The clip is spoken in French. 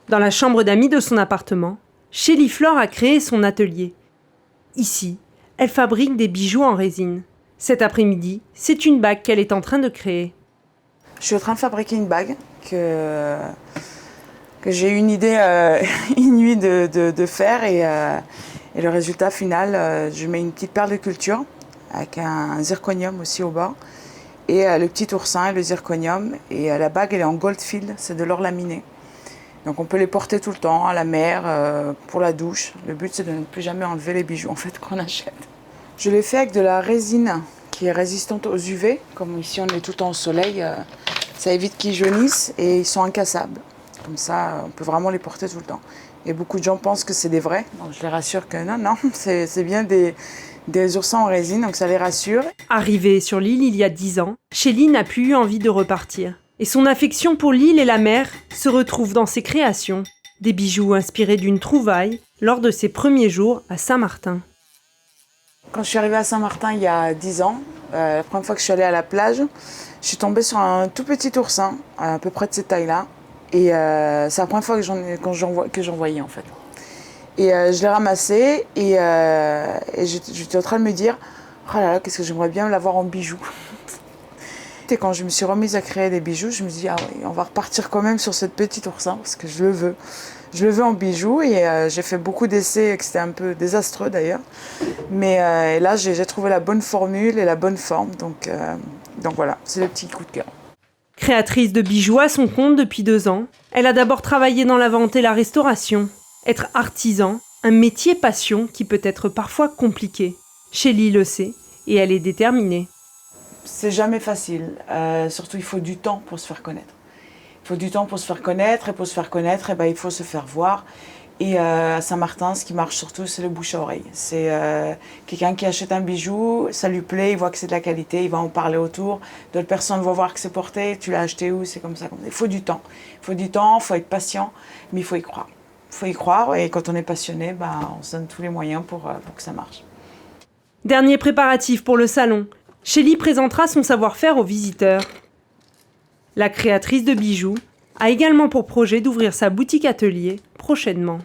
Dans la chambre d'amis de son appartement, Shelly Flore a créé son atelier. Ici, elle fabrique des bijoux en résine. Cet après-midi, c'est une bague qu'elle est en train de créer. Je suis en train de fabriquer une bague que j'ai eu une idée inouïe de faire et le résultat final, je mets une petite perle de culture avec un zirconium aussi au bas et le petit oursin et le zirconium et la bague elle est en goldfield, c'est de l'or laminé. Donc on peut les porter tout le temps à la mer, pour la douche. Le but c'est de ne plus jamais enlever les bijoux en fait qu'on achète. Je l'ai fait avec de la résine qui est résistante aux UV, comme ici on est tout le temps au soleil, ça évite qu'ils jaunissent et ils sont incassables. Comme ça, on peut vraiment les porter tout le temps. Et beaucoup de gens pensent que c'est des vrais. Donc je les rassure que non, c'est bien des oursins en résine, donc ça les rassure. Arrivée sur l'île il y a 10 ans, Shelly n'a plus eu envie de repartir. Et son affection pour l'île et la mer se retrouve dans ses créations. Des bijoux inspirés d'une trouvaille lors de ses premiers jours à Saint-Martin. Quand je suis arrivée à Saint-Martin il y a 10 ans, la première fois que je suis allée à la plage, je suis tombée sur un tout petit oursin, à peu près de cette taille-là. Et c'est la première fois que j'en voyais en fait. Et je l'ai ramassé et j'étais en train de me dire « Oh là là, qu'est-ce que j'aimerais bien l'avoir en bijoux !» Et quand je me suis remise à créer des bijoux, je me suis dit « Ah oui, on va repartir quand même sur ce petit oursin parce que je le veux. » Je le veux en bijoux et j'ai fait beaucoup d'essais, que c'était un peu désastreux d'ailleurs. Mais là, j'ai trouvé la bonne formule et la bonne forme. Donc voilà, c'est le petit coup de cœur. Créatrice de bijoux à son compte depuis 2 ans, elle a d'abord travaillé dans la vente et la restauration. Être artisan, un métier passion qui peut être parfois compliqué. Shelly le sait et elle est déterminée. C'est jamais facile. Surtout, il faut du temps pour se faire connaître. Il faut du temps pour se faire connaître et pour se faire connaître, il faut se faire voir. Et à Saint-Martin, ce qui marche surtout, c'est le bouche à oreille. C'est quelqu'un qui achète un bijou, ça lui plaît, il voit que c'est de la qualité, il va en parler autour. D'autres personnes vont voir que c'est porté, tu l'as acheté où, c'est comme ça. Il faut du temps. Il faut du temps, il faut être patient, mais il faut y croire. Il faut y croire et quand on est passionné, on se donne tous les moyens pour que ça marche. Dernier préparatif pour le salon. Shelly présentera son savoir-faire aux visiteurs. La créatrice de bijoux a également pour projet d'ouvrir sa boutique atelier prochainement.